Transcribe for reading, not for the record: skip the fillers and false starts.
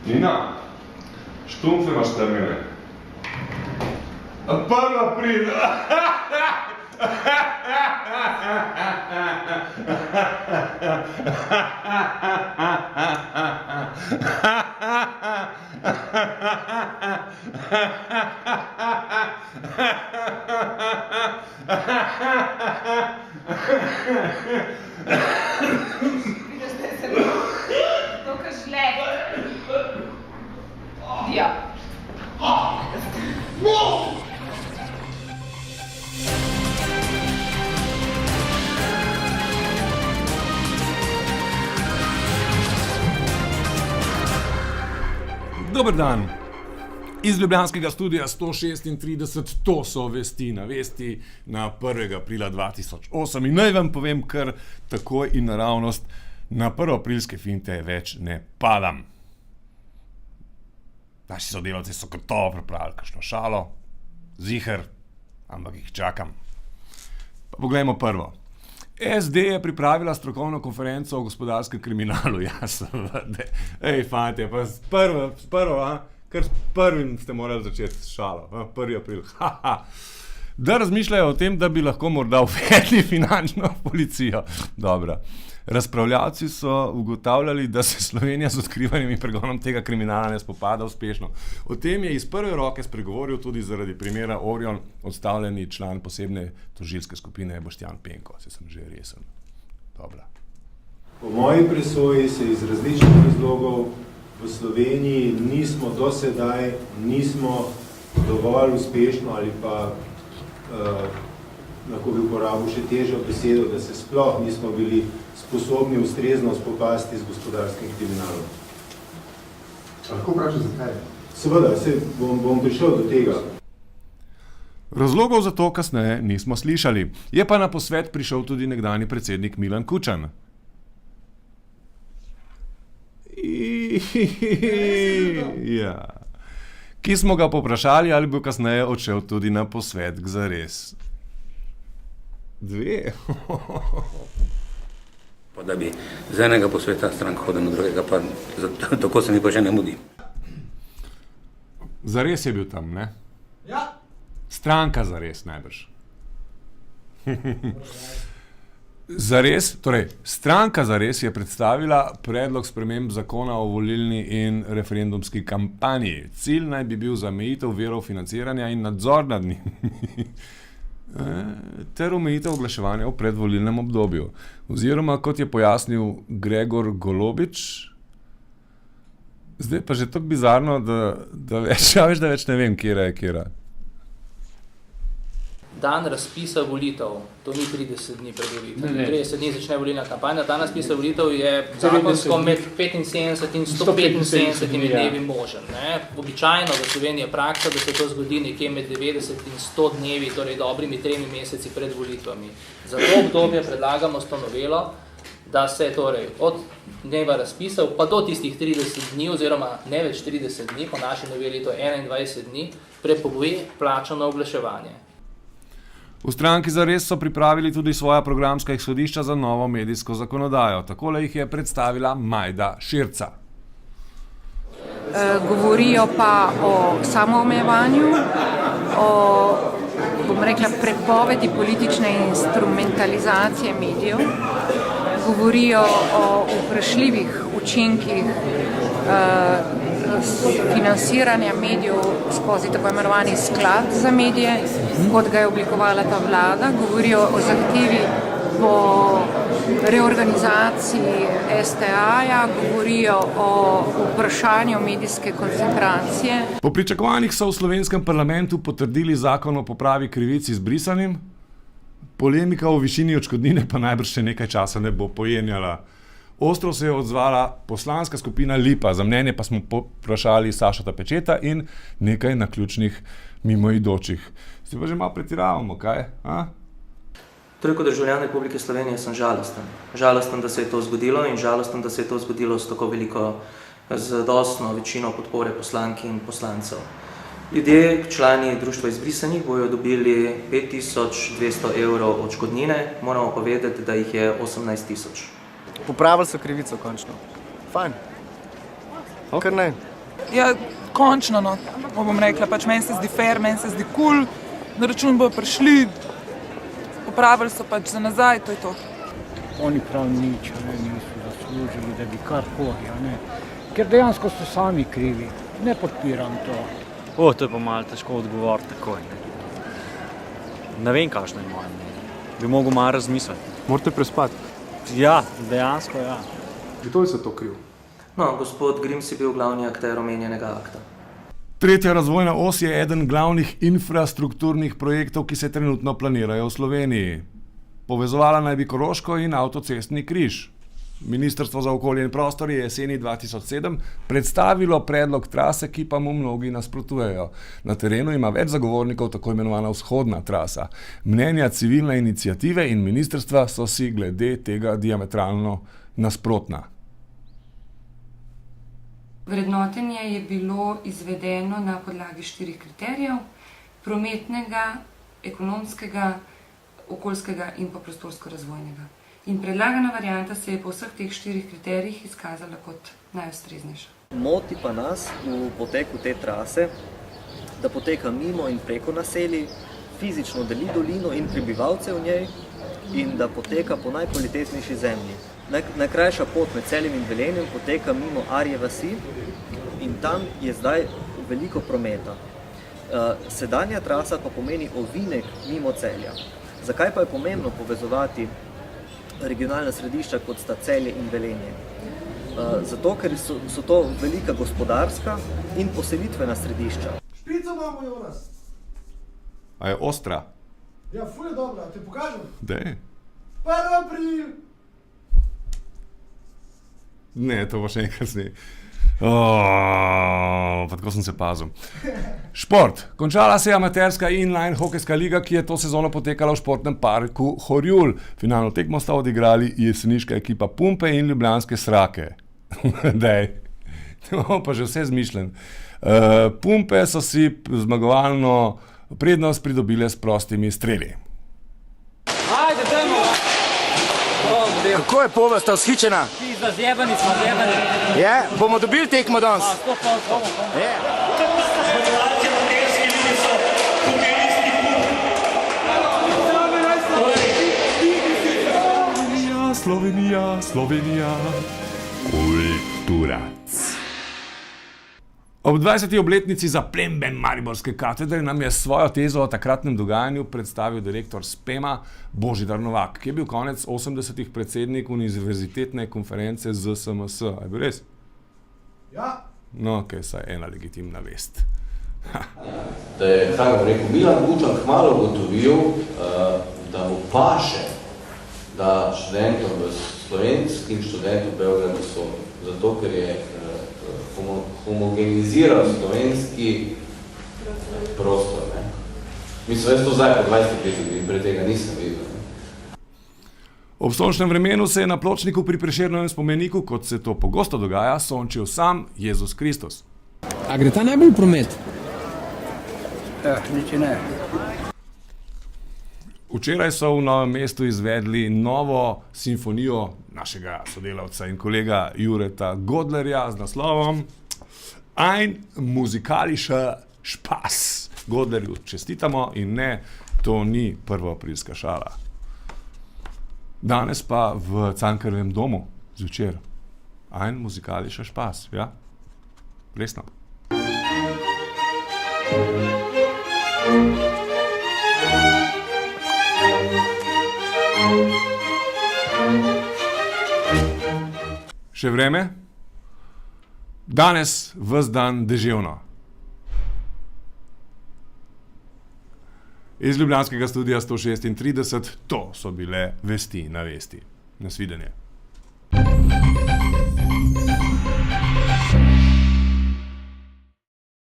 Nina, štumfe imaš strmene. 1. april! Vidiš, da je zelo dokaj žlek. Ja. Dober dan. Iz ljubljanskega studia 136, to so vesti na vesti na 1. aprila 2008 in naj vam povem kar takoj in naravnost, na 1. aprilske finte več ne padam. Naši sodelavci so gotovo pripravili kakšno šalo, ziher, ampak jih čakam. Pa poglejmo prvo. SD je pripravila strokovno konferenco o gospodarskem kriminalu. Ja, seveda. Ej, fantje, pa prvo, kar s prvim ste morali začeti šalo. 1. april. Da razmišljajo o tem, da bi lahko morda uvedli finančno policijo. Dobro. Razpravljavci so ugotavljali, da se Slovenija z odkrivanjem in pregonom tega kriminala ne spopada uspešno. O tem je iz prve roke spregovoril tudi zaradi primera Orion odstavljeni član posebne tožilske skupine Boštjan Penko. Se sem že resen. Dobro. Po moji presoji se iz različnih razlogov v Sloveniji nismo dovolj uspešno ali pa lahko bi uporabil še težjo besedo, da se sploh nismo bili sposobni ustrezno spopasti z gospodarskim kriminalom. Lahko vprašam, zakaj? Seveda, bom prišel do tega. Razlogov za to kasneje nismo slišali. Je pa na posvet prišel tudi nekdanji predsednik Milan Kučan. Ja. Ki smo ga povprašali, ali bo kasneje odšel tudi na posvet k zares. 2. Pa da bi z enega posveta strank hodil na drugega, pa tako se mi pa že ne mudi. Zares je bil tam, ne? Ja. Stranka Zares najbrž. Zares, torej, stranka Zares je predstavila predlog sprememb zakona o volilni in referendumski kampanji. Cilj naj bi bil zamejitev virov financiranja in nadzor nad njimi. Ter omejitev oglaševanja v predvolilnem obdobju. Oziroma, kot je pojasnil Gregor Golobič, zdaj pa že tako bizarno, da več ne vem, kjera je kjera. Dan razpisa volitev, to ni 30 dni pred volitev. 30 dni začne volilna kampanja, dan razpisa volitev je zakonsko med 75 in 175 dnevi možen. Običajno v Sloveniji je praksa, da se to zgodi nekje med 90 in 100 dnevi, torej dobrimi 3 meseci pred volitvami. Za to obdobje predlagamo s to novelo, da se torej od dneva razpisov pa do tistih 30 dni oziroma ne več 30 dni, po naši noveli to je 21 dni, prepove plačano oglaševanje. V stranki Zares so pripravili tudi svoja programska izhodišča za novo medijsko zakonodajo. Takole jih je predstavila Majda Širca. Govorijo pa o samoomejevanju, o, bom rekla, prepovedi politične instrumentalizacije medijev, govorijo o vprašljivih učinkih financiranja medijev skozi tako imenovani sklad za medije, kot ga je oblikovala ta vlada, govorijo o zahtevi po reorganizaciji STA-ja, govorijo o vprašanju medijske koncentracije. Po pričakovanjih so v slovenskem parlamentu potrdili zakon o popravi krivic izbrisanim. Polemika o višini odškodnine pa najbrž še nekaj časa ne bo pojenjala. Ostro se je odzvala poslanska skupina Lipa, za mnenje pa smo vprašali Sašota Pečeta in nekaj naključnih mimoidočih. Se pa že malo pretiravamo, kaj? Torej, kot državljan Republike Slovenije sem žalosten. Žalosten, da se je to zgodilo in žalosten, da se je to zgodilo s tako veliko, zadostno večino podpore poslank in poslancev. Ljudje, člani Društva izbrisanih, bojo dobili 5200 evrov odškodnine, moramo povedati, da jih je 18000. Popravili so krivico končno. Fajn. Kar ne. Ja, končno, no, bom rekla, pač meni se zdi fair, meni se zdi cool, na račun bojo prišli, popravili so pač za nazaj, to je to. Oni prav nič, niso zaslužili, da bi karkoli, ker dejansko so sami krivi, ne podpiram to. To je pa malo težko odgovoriti takoj. Ne vem, kakšno je moje mnenje. Bi mogel malo razmisliti. Morate prespati. Ja, dejansko ja. Kdo je za to kriv? No, gospod Grims je bil glavni akter omenjenega akta. Tretja razvojna os je eden glavnih infrastrukturnih projektov, ki se trenutno planirajo v Sloveniji. Povezovala naj bi Koroško in avtocestni križ. Ministrstvo za okolje in prostor je jeseni 2007 predstavilo predlog trase, ki pa mu mnogi nasprotujejo. Na terenu ima več zagovornikov tako imenovana vzhodna trasa. Mnenja civilne iniciative in ministrstva so si glede tega diametralno nasprotna. Vrednotenje je bilo izvedeno na podlagi 4 kriterijev: prometnega, ekonomskega, okoljskega in pa prostorsko-razvojnega. In predlagana varianta se je po vseh teh 4 kriterijih izkazala kot najustreznejša. Moti pa nas v poteku te trase, da poteka mimo in preko naselij, fizično deli dolino in prebivalce v njej in da poteka po najkvalitetnejši zemlji. Najkrajša pot med Celjem in Velenjem poteka mimo Arje vasi in tam je zdaj veliko prometa. Sedanja trasa pa pomeni ovinek mimo Celja. Zakaj pa je pomembno povezovati regionalna središča, kot sta Celje in Velenje? Zato, ker so to velika gospodarska in poselitvena središča. Špico imamo, Jonas. A je ostra? Ja, ful je dobra, ti pokažem. Dej. 1. april. Ne, to bo še enkrat sneg. Pa tako sem se pazil. Šport. Končala se je amaterska inline hokejska liga, ki je to sezono potekala v športnem parku Horjul. Finalno tekmo sta odigrali jeseniška ekipa Pumpe in ljubljanske Srake. Dej. To pa že vse zmišljen. Pumpe so si zmagovalno prednost pridobile s prostimi streli. Ajde, dajmo! Kako je povesta vzhičena? Zjebani smo, zjebani. Je? Bomo dobili tekmo danes? Slovenija, Slovenija, kulturac. Ob 20. obletnici zaplembe Mariborske katedre nam je svojo tezo o takratnem dogajanju predstavil direktor SPEM-a Božidar Novak, ki je bil konec 80-ih predsednik univerzitetne konference ZSMS. Je bil res? Ja. No, ok, saj ena legitimna vest. Da je, kaj bom rekel, Milan Bučan kmalu ugotovil, da mu paše, da študentom v slovenskim študentom v Beogradu so, zato ker je homogeniziral slovenski prostor. Ne? Mislim, jaz to zdaj po 20 letih in pred tega nisem videl. Ne? Ob sončnem vremenu se je na pločniku pri Prešernovem spomeniku, kot se to pogosto dogaja, sončil sam Jezus Kristus. A gre ta najbolj v promet? Nič ne. Včeraj so v Novem mestu izvedli novo simfonijo našega sodelavca in kolega Jureta Godlerja z naslovom Ein musikalischer Spaß. Godlerju čestitamo in ne, to ni prvoaprilska šala. Danes pa v Cankarjevem domu zvečer Ein musikalischer Spaß, ja? Resno. Še vreme? Danes ves dan deževno. Iz ljubljanskega studia 136, to so bile vesti na vesti. Nasvidenje.